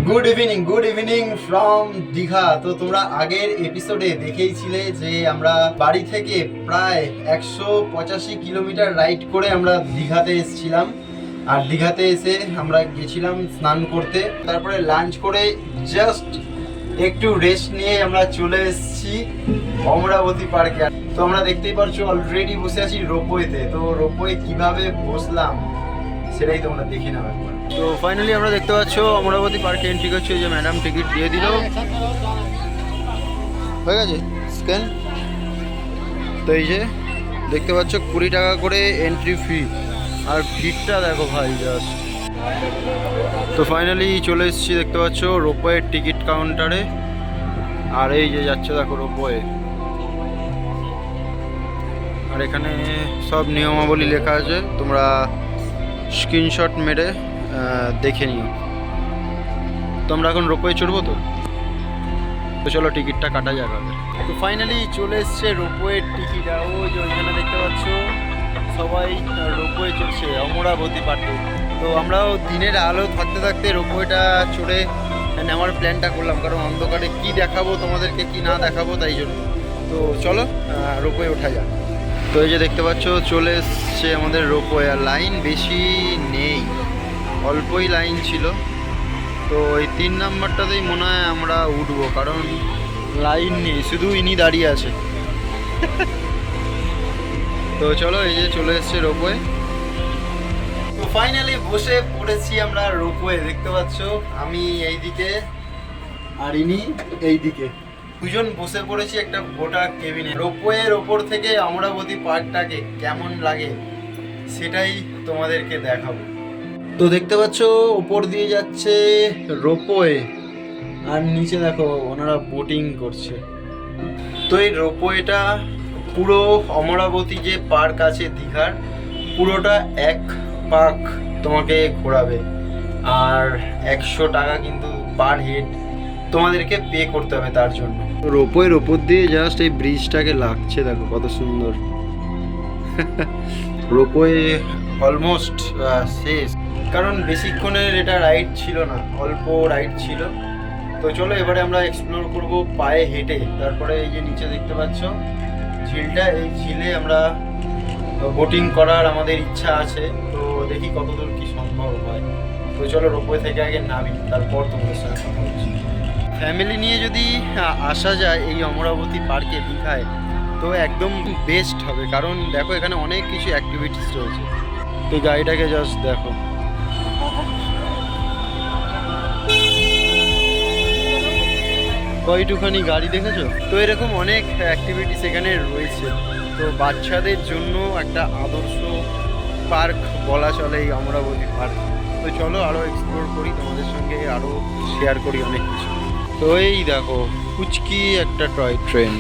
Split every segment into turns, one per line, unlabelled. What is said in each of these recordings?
Good evening from Digha. তো তোমরা আগের এপিসোডে দেখেইছিলে যে আমরা বাড়ি থেকে প্রায় 185 কিলোমিটার রাইড করে আমরা দীঘাতে এসেছিলাম। আর দীঘাতে এসে আমরা গেছিলাম স্নান করতে, তারপরে লাঞ্চ করে জাস্ট একটু রেস্ট নিয়ে আমরা চলে এসেছি অমরাবতী পার্কে। তো আমরা দেখতেই পারছো অলরেডি বসে আছি রোপওয়েতে। তো রোপওয়ে কিভাবে বসলাম সেটাই তোমরা দেখে নাও একবার। তো ফাইনালি আমরা দেখতে পাচ্ছ অমরাবতী পার্কে এন্ট্রি করছে, যে ম্যাডাম টিকিট দিয়ে দিল, হয়ে গেছে স্ক্যান। তো এই যে দেখতে পাচ্ছ 20 টাকা করে এন্ট্রি ফি, আর ভিড়টা দেখো ভাই জাস্ট। তো ফাইনালি চলে এসেছি দেখতে পাচ্ছ রোপওয়ের টিকিট কাউন্টারে। আর এই যে যাচ্ছে দেখো রোপওয়ে, আর এখানে সব নিয়মাবলী লেখা আছে, তোমরা স্ক্রিনশট মেরে দেখে নিও। তো আমরা এখন রোপওয়ে চড়বো। তো চলো টিকিটটা কাটা যাক আগে। তো ফাইনালি চলে এসছে রোপওয়ের টিকিট। আর ওই যে ওইখানে দেখতে পাচ্ছ সবাই রোপওয়ে চড়ছে অমরাবতী পার্কে। তো আমরাও দিনের আলো থাকতে থাকতে রোপওয়েটা চড়ে নেওয়ার প্ল্যানটা করলাম, কারণ অন্ধকারে কি দেখাবো তোমাদেরকে, কি না দেখাবো, তাই জন্য। তো চলো রোপওয়ে ওঠা যাক। তো এই যে দেখতে পাচ্ছ চলে এসছে আমাদের রোপওয়ে। আর লাইন বেশি নেই, অল্পই লাইন ছিল। তো এই 3 নাম্বারটাতেই মনে হয় আমরা উঠবো, কারণ লাইন নেই, শুধু ইনি দাঁড়িয়ে আছে। তো চলো এই যে চলে এসছে রোপওয়ে। তো ফাইনালি বসে পড়েছি আমরা রোপওয়ে, দেখতে পাচ্ছ আমি এইদিকে আর ইনি এইদিকে, দুজন বসে পড়েছি একটা গোটা কেবিনে। রোপওয়ের ওপর থেকে অমরাবতী পার্কটাকে কেমন লাগে সেটাই তোমাদেরকে দেখাবো। তো দেখতে পাচ্ছ উপর দিয়ে যাচ্ছে রোপওয়ে, আর নিচে দেখো ওনারা বোটিং করছে। তো এই রোপওয়েটা পুরো অমরাবতী যে পার্ক আছে দীঘার, পুরোটা এক পাক তোমাকে ঘোরাবে। আর 100 টাকা কিন্তু পার হেড তোমাদেরকে পে করতে হবে তার জন্য। রোপওয়ের ওপর দিয়ে জাস্ট এই ব্রিজটাকে লাগছে, দেখো কত সুন্দর। রোপওয়ে অলমোস্ট শেষ, কারণ বেশিক্ষণের এটা রাইড ছিল না, অল্প রাইড ছিল। তো চলো এবারে আমরা এক্সপ্লোর করব পায়ে হেঁটে। তারপরে এই যে নিচে দেখতে পাচ্ছ ঝিলটা, এই ঝিলে আমরা বোটিং করার আমাদের ইচ্ছা আছে। তো দেখি কতদূর কি সম্ভব হয়। তো চলো রোপওয়ে থেকে আগে নামি, তারপর তোমাদের সঙ্গে কথা হচ্ছে। ফ্যামিলি নিয়ে যদি আসা যায় এই অমরাবতী পার্কে দীঘায়, তো একদম বেস্ট হবে, কারণ দেখো এখানে অনেক কিছু অ্যাক্টিভিটিস রয়েছে। তো গাড়িটাকে জাস্ট দেখো, কয়টুখানি গাড়ি দেখেছো। তো এরকম অনেক অ্যাক্টিভিটিস এখানে রয়েছে। তো বাচ্চাদের জন্য একটা আদর্শ পার্ক বলা চলে এই অমরাবতী পার্ক। তো চলো আরও এক্সপ্লোর করি, তোমাদের সঙ্গে আরও শেয়ার করি অনেক কিছু। তো এই দেখো কুচকি একটা টয় ট্রেন,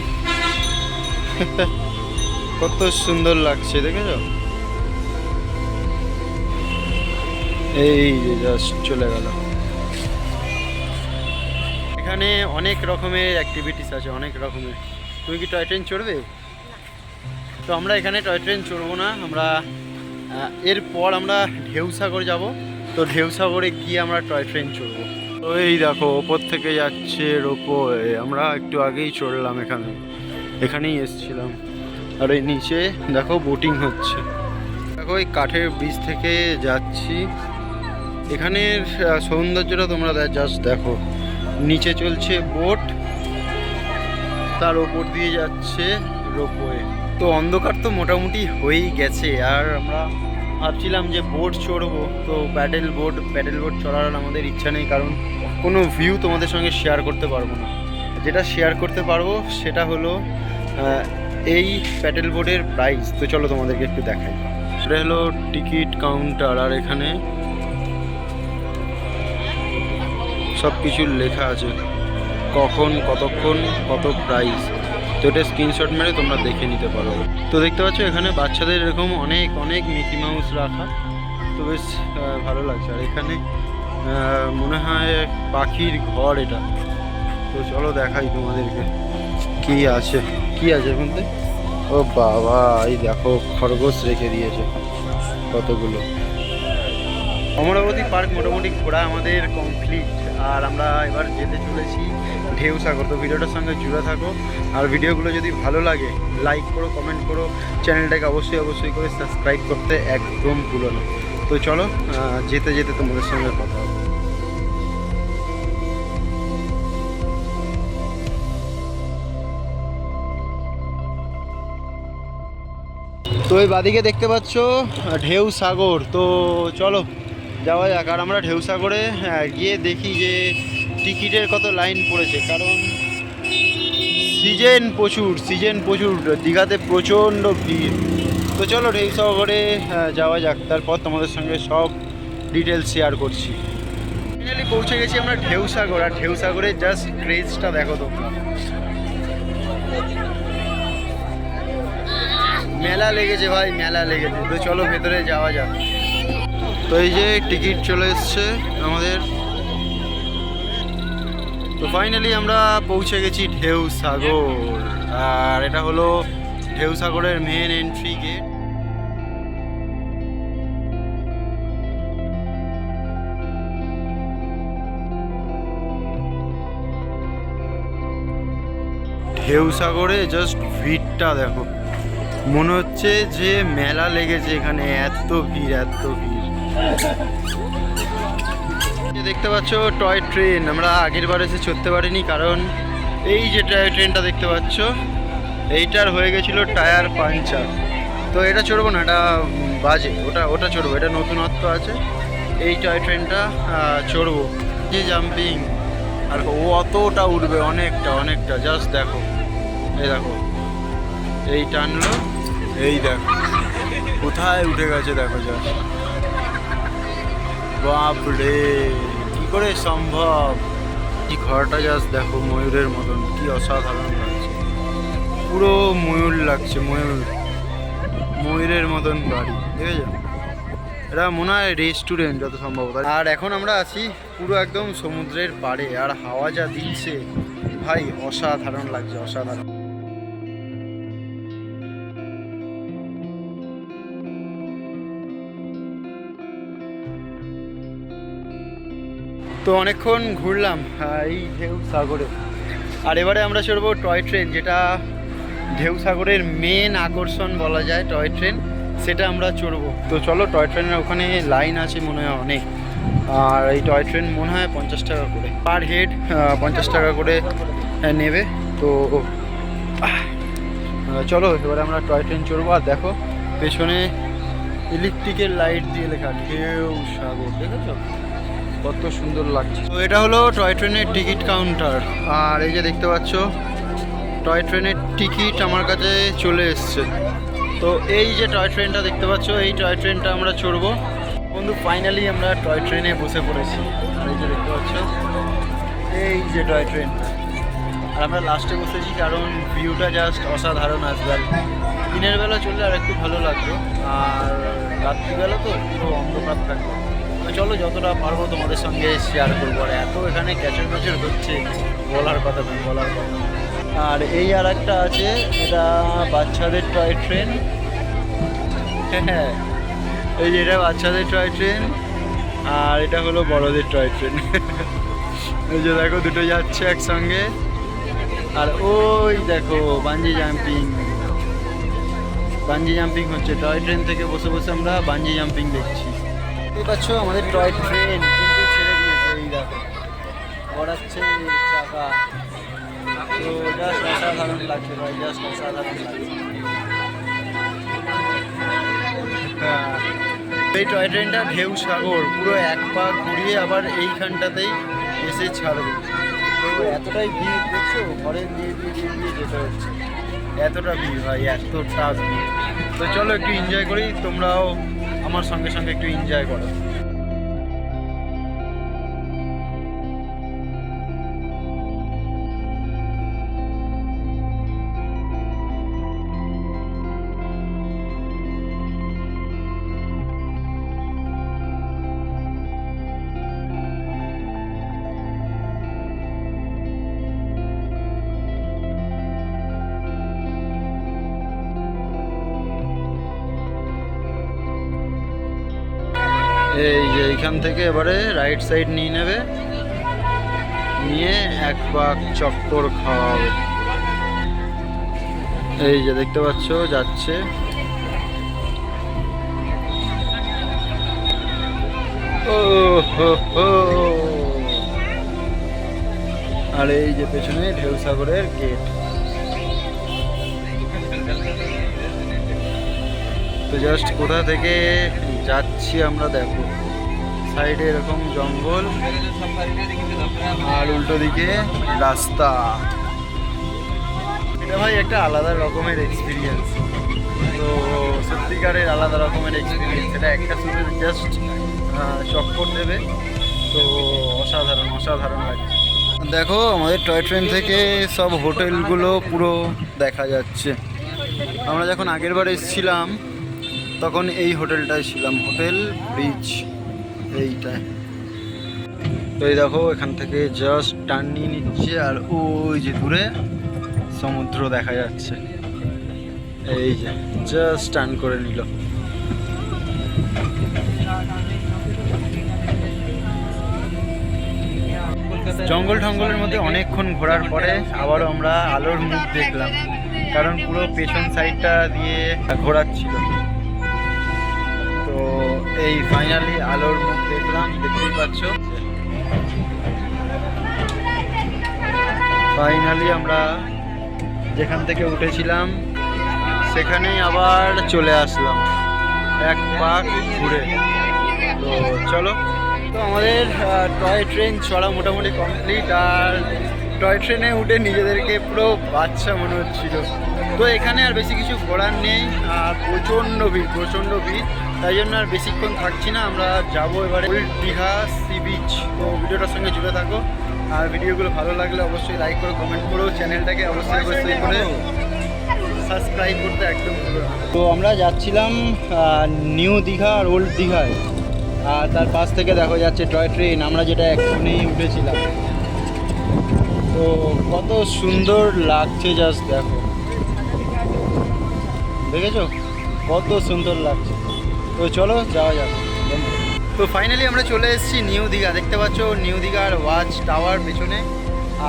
কত সুন্দর লাগছে দেখেছো। এই যে জাস্ট চলে গেল। এখানে অনেক রকমের অ্যাক্টিভিটিস আছে, অনেক রকমের। তুমি কি টয় ট্রেন চড়বে? তো আমরা এখানে টয় ট্রেন চড়বো না, আমরা এরপর আমরা ঢেউসাগর যাব। তো ঢেউসাগরে গিয়ে আমরা টয় ট্রেন চড়বো। তো এই দেখো ওপর থেকে যাচ্ছে রোপওয়ে, আমরা একটু আগেই চড়লাম, এখানেই এসছিলাম। আর এই নিচে দেখো বোটিং হচ্ছে। দেখো এই কাঠের ব্রিজ থেকে যাচ্ছি, এখানের সৌন্দর্যটা তোমরা জাস্ট দেখো। নিচে চলছে বোট, তার ওপর দিয়ে যাচ্ছে রোপওয়ে। তো অন্ধকার তো মোটামুটি হয়েই গেছে, আর আমরা ভাবছিলাম যে বোট চড়বো। তো প্যাডেল বোট চড়ার আমাদের ইচ্ছা নেই, কারণ কোনো ভিউ তোমাদের সঙ্গে শেয়ার করতে পারবো না। যেটা শেয়ার করতে পারবো সেটা হলো এই প্যাডেল বোটের প্রাইস। তো চলো তোমাদেরকে একটু দেখাই। এটা হলো টিকিট কাউন্টার, আর এখানে সব কিছু লেখা আছে, কখন, কতক্ষণ, কত প্রাইস। তো এটা স্ক্রিনশট মেরে তোমরা দেখে নিতে পারো। তো দেখতে পাচ্ছ এখানে বাচ্চাদের এরকম অনেক অনেক মিকি মাউস রাখা, তো বেশ ভালো লাগছে। আর এখানে মনে হয় পাখির ঘর এটা। তো চলো দেখাই তোমাদেরকে কি আছে এর মধ্যে। ও বাবা, এই দেখো খরগোশ রেখে দিয়েছে কতগুলো। অমরাবতী পার্ক মোটামুটি ঘোরা আমাদের কমপ্লিট, আর আমরা এবার যেতে চলেছি ঢেউসাগর। তো ভিডিওটার সঙ্গে জুড়ে থাকো, আর ভিডিওগুলো যদি ভালো লাগে লাইক করো, কমেন্ট করো, চ্যানেলটাকে অবশ্যই করে সাবস্ক্রাইব করতে একদম ভুলো না। তো চলো যেতে যেতে তোমাদের সঙ্গে কথা হবে। তো এই বাদিকে দেখতে পাচ্ছ ঢেউসাগর। তো চলো যাওয়া যাক। আর আমরা ঢেউসাগরে গিয়ে দেখি যে টিকিটের কত লাইন পড়েছে, কারণ সিজন প্রচুর দীঘাতে প্রচণ্ড ভিড়। তো চলো ঢেউসাগরে যাওয়া যাক, তারপর তোমাদের সঙ্গে সব ডিটেলস শেয়ার করছি। ফাইনালি পৌঁছে গেছি আমরা ঢেউসাগর, আর ঢেউসাগরের জাস্ট ক্রেজটা দেখো তোমরা। মেলা লেগেছে ভাই, মেলা লেগেছে। তো চলো ভেতরে যাওয়া যাক। তো এই যে টিকিট চলে এসছে আমাদের। তো ফাইনালি আমরা পৌঁছে গেছি ঢেউসাগর, আর এটা হলো ঢেউসাগরের মেন এন্ট্রি গেট। ঢেউসাগরে জাস্ট ভিড়টা দেখো, মনে হচ্ছে যে মেলা লেগেছে এখানে, এত ভিড়। দেখতে পাচ্ছ টয় ট্রেন, আমরা আগের বার এসে চড়তে পারিনি, কারণ এই যে টয় ট্রেনটা দেখতে পাচ্ছ এইটার হয়ে গেছিলো টায়ার পাঞ্চার। তো এটা চড়বো না, এটা বাজে। ওটা চড়বো, এটা নতুনত্ব আছে। এই টয় ট্রেনটা চড়বো। যে জাম্পিং, আর ও অতটা উঠবে, অনেকটা জাস্ট দেখো। দেখো এই টানলো, এই দেখো কোথায় উঠে গেছে, দেখো জাস্ট। বাপরে, কি করে সম্ভব! এই ঘরটা জাস্ট দেখো, ময়ূরের মতন, কি অসাধারণ লাগছে। পুরো ময়ূর লাগছে, ময়ূরের মতন বাড়ি, দেখেছো? এটা মনে হয় রেস্টুরেন্ট যত সম্ভবত। আর এখন আমরা আছি পুরো একদম সমুদ্রের পাড়ে, আর হাওয়া যা দিচ্ছে ভাই, অসাধারণ লাগছে, অসাধারণ। তো অনেকক্ষণ ঘুরলাম এই ঢেউসাগরে, আর এবারে আমরা চড়বো টয় ট্রেন, যেটা ঢেউসাগরের মেন আকর্ষণ বলা যায়। টয় ট্রেন, সেটা আমরা চড়বো। তো চলো, টয় ট্রেনের ওখানে লাইন আছে মনে হয় অনেক, আর এই টয় ট্রেন মনে হয় 50 টাকা করে পার হেড, 50 টাকা করে নেবে। তো চলো এবারে আমরা টয় ট্রেন চড়বো। আর দেখো পেছনে ইলেকট্রিকের লাইট দিয়ে লেখা ঢেউসাগর, দেখেছো কত সুন্দর লাগছে। তো এটা হলো টয় ট্রেনের টিকিট কাউন্টার, আর এই যে দেখতে পাচ্ছ টয় ট্রেনের টিকিট আমার কাছে চলে এসছে। তো এই যে টয় ট্রেনটা দেখতে পাচ্ছ, এই টয় ট্রেনটা আমরা চড়বো। বন্ধু ফাইনালি আমরা টয় ট্রেনে বসে পড়েছি, আর এই যে দেখতে পাচ্ছ এই যে টয় ট্রেন। আর আমরা লাস্টে বসেছি কারণ ভিউটা জাস্ট অসাধারণ আসবে। আর দিনের বেলা চললে আর একটু ভালো লাগতো, আর রাত্রিবেলা তো পুরো অন্ধকার থাকবে। তো চলো যতটা পারবো তোমাদের সঙ্গে শেয়ার করবো। আর এত এখানে ক্যাচর ম্যাচর হচ্ছে, বলার কথা। আর এই আর একটা আছে, এটা বাচ্চাদের টয় ট্রেন। হ্যাঁ, এই যে এটা বাচ্চাদের টয় ট্রেন, আর এটা হলো বড়দের টয় ট্রেন। এই যে দেখো দুটো যাচ্ছে একসঙ্গে। আর ওই দেখো বাঞ্জি জাম্পিং হচ্ছে। টয় ট্রেন থেকে বসে আমরা বাঞ্জি জাম্পিং দেখছি। দেখতে পাচ্ছ আমাদের টয় ট্রেন কিন্তু ছেড়ে দিয়েছে, এই দেখো গড়াচ্ছে চাকা। তো জাস্ট অসাধারণ লাগছে ভাই, জাস্ট অসাধারণ লাগছে। এই টয় ট্রেনটা ঢেউসাগর পুরো এক পা ঘুরিয়ে আবার এইখানটাতেই এসে ছাড়বে। তো এতটাই ভিড় দেখছো, ঘরে দিয়ে যেতে হচ্ছে, এতটা ভিড় ভাই, এতটা ভিড়। তো চলো একটু এনজয় করি, তোমরাও আমার সঙ্গে একটু এনজয় করো। এই যে এইখান থেকে এবারে রাইট সাইড নিয়ে নেবে, নিয়ে এক পাক চক্কর খাওয়া হবে। এই যে দেখতে পাচ্ছ যাচ্ছে। ও হো হো। আর এই যে পেছনে ঢেউসাগরের গেট। তো জাস্ট কোথা থেকে যাচ্ছি আমরা দেখো, সাইডে এরকম জঙ্গল আর উল্টো দিকে রাস্তা। এটা ভাই একটা আলাদা রকমের এক্সপিরিয়েন্স। তো সত্যিকারের আলাদা রকমের এক্সপিরিয়েন্স। এটা একটা শুধু জাস্ট চক্কর দেবে, তো অসাধারণ অসাধারণ লাগে। দেখো আমাদের টয় ট্রেন থেকে সব হোটেলগুলো পুরো দেখা যাচ্ছে। আমরা যখন আগের বার এসেছিলাম তখন এই হোটেলটায় ছিলাম, হোটেল ব্রিজ এইটায়। তো এই দেখো এখান থেকে জাস্ট টার্ন নিয়ে নিচ্ছে আর ওই যে দূরে সমুদ্র দেখা যাচ্ছে। এই যে জাস্ট টার্ন করে নিল। জঙ্গল টঙ্গলের মধ্যে অনেকক্ষণ ঘোরার পরে আবারও আমরা আলোর মুখ দেখলাম, কারণ পুরো পেছন সাইডটা দিয়ে ঘোরাচ্ছিল। তো এই ফাইনালি আলোর মুখ দেখলাম, দেখতেই পাচ্ছ। ফাইনালি আমরা যেখান থেকে উঠেছিলাম সেখানেই আবার চলে আসলাম এক পাক ঘুরে। তো চলো, তো আমাদের টয় ট্রেন চড়া মোটামুটি কমপ্লিট। আর টয় ট্রেনে উঠে নিজেদেরকে পুরো বাচ্চা মনে হচ্ছিল। তো এখানে আর বেশি কিছু ঘোরার নেই, আর প্রচণ্ড ভিড় প্রচণ্ড ভিড়, তাই জন্য আর বেশিক্ষণ থাকছি না। আমরা যাবো এবারে ওল্ড দীঘা সি বিচ। তো ভিডিওটার সঙ্গে জুড়ে থাকো, আর ভিডিওগুলো ভালো লাগলে অবশ্যই লাইক করো, কমেন্ট করো, চ্যানেলটাকে অবশ্যই অবশ্যই করে সাবস্ক্রাইব করতে একদম ভুলো না। তো আমরা যাচ্ছিলাম নিউ দীঘা আর ওল্ড দীঘায়, আর তার পাশ থেকে দেখো যাচ্ছে টয় ট্রেন, আমরা যেটা এক্ষুনি উঠেছিলাম। তো কত সুন্দর লাগছে, জাস্ট দেখো, দেখেছো কত সুন্দর লাগছে। তো চলো যাওয়া যাক। তো ফাইনালি আমরা চলে এসেছি নিউ দীঘা। দেখতে পাচ্ছ নিউ দীঘার ওয়াচ টাওয়ার পেছনে।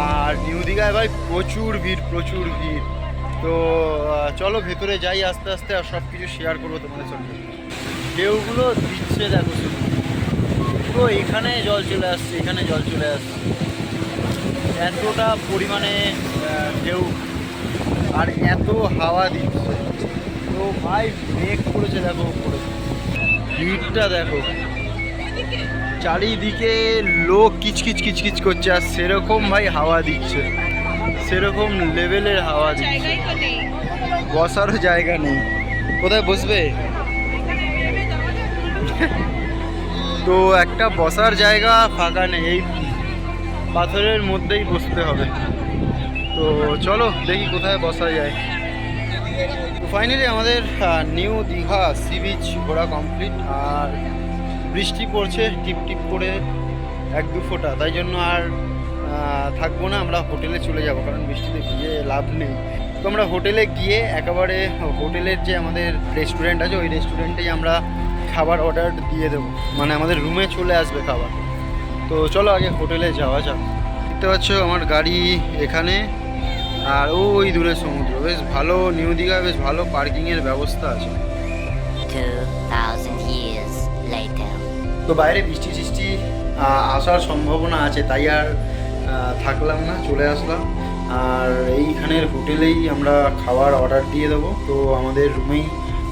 আর নিউ দীঘায় ভাই প্রচুর ভিড় প্রচুর ভিড়। তো চলো ভেতরে যাই আস্তে আস্তে, আর সব কিছু শেয়ার করবো তোমাদের সঙ্গে। ঢেউগুলো দিচ্ছে দেখো, পুরো এখানে জল চলে আসছে, এখানে জল চলে আসছে, এতটা পরিমাণে ঢেউ আর এত হাওয়া দিচ্ছে। তো ভাই মেঘ পড়েছে দেখো উপরে, ভিড়টা দেখো, চারিদিকে লোক কিচকিচ কিচকিচ করছে, আর সেরকম ভাই হাওয়া দিচ্ছে, সেরকম লেভেলের হাওয়া দিচ্ছে। বসারও জায়গা নেই, কোথায় বসবে? তো একটা বসার জায়গা ফাঁকা নেই, এই পাথরের মধ্যেই বসতে হবে। তো চলো দেখি কোথায় বসা যায়। তো ফাইনালি আমাদের নিউ দীঘা সি বিচ ঘোরা কমপ্লিট। আর বৃষ্টি পড়ছে টিপ টিপ করে 1-2 ফোঁটা, তাই জন্য আর থাকবো না, আমরা হোটেলে চলে যাব, কারণ বৃষ্টিতে ভিজে লাভ নেই। তো আমরা হোটেলে গিয়ে একেবারে হোটেলের যে আমাদের রেস্টুরেন্ট আছে ওই রেস্টুরেন্টেই আমরা খাবার অর্ডার দিয়ে দেবো, মানে আমাদের রুমে চলে আসবে খাবার। তো চলো আগে হোটেলে যাওয়া যাক। দেখতে পাচ্ছ আমার গাড়ি এখানে, আর ওই দূরে সমুদ্র। বেশ ভালো, নিউ দীঘায় বেশ ভালো পার্কিংয়ের ব্যবস্থা আছে।
2000 years later.
তো বাইরে বৃষ্টি টিষ্টি আসার সম্ভাবনা আছে, তাই আর থাকলাম না, চলে আসলাম। আর এইখানের হোটেলেই আমরা খাবার অর্ডার দিয়ে দেবো, তো আমাদের রুমেই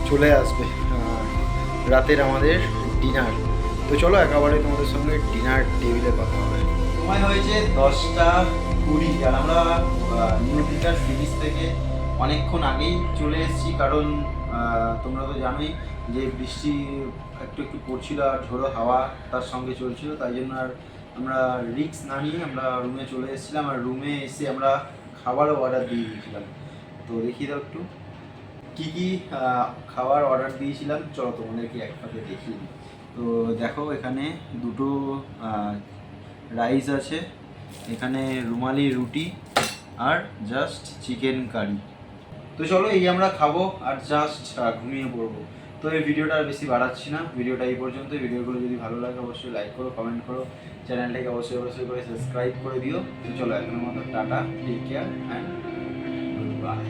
চলে আসবে রাতের আমাদের ডিনার। তো চলো একেবারে তোমাদের সঙ্গে ডিনার টেবিলে কথা হবে। সময় হয়েছে 10:20, আর আমরা নিউ দীঘার সি বিচ থেকে অনেকক্ষণ আগেই চলে এসেছি, কারণ তোমরা তো জানোই যে বৃষ্টি একটু একটু পড়ছিল আর ঝোড়ো হাওয়া তার সঙ্গে চলছিল, তাই জন্য আর আমরা রিস্ক না নিয়ে আমরা রুমে চলে এসেছিলাম। আর রুমে এসে আমরা খাবারও অর্ডার দিয়ে দিয়েছিলাম। তো দেখিয়ে দাও একটু কী কী খাবার অর্ডার দিয়েছিলাম, চলো তোমাদেরকে একসাথে দেখিয়ে দিই। তো দেখো এখানে 2টো রাইস আছে, এখানে রুমালি রুটি, আর জাস্ট চিকেন কারি। তো চলো এই আমরা খাবো আর জাস্ট ঘুমিয়ে পড়বো। তো এই ভিডিওটা আর বেশি বাড়াচ্ছি না, ভিডিওটা এই পর্যন্ত। ভিডিওগুলো যদি ভালো লাগে অবশ্যই লাইক করো, কমেন্ট করো, চ্যানেলটাকে অবশ্যই করে সাবস্ক্রাইব করে দিও। তো চলো এখনের মতো tata, take care and by.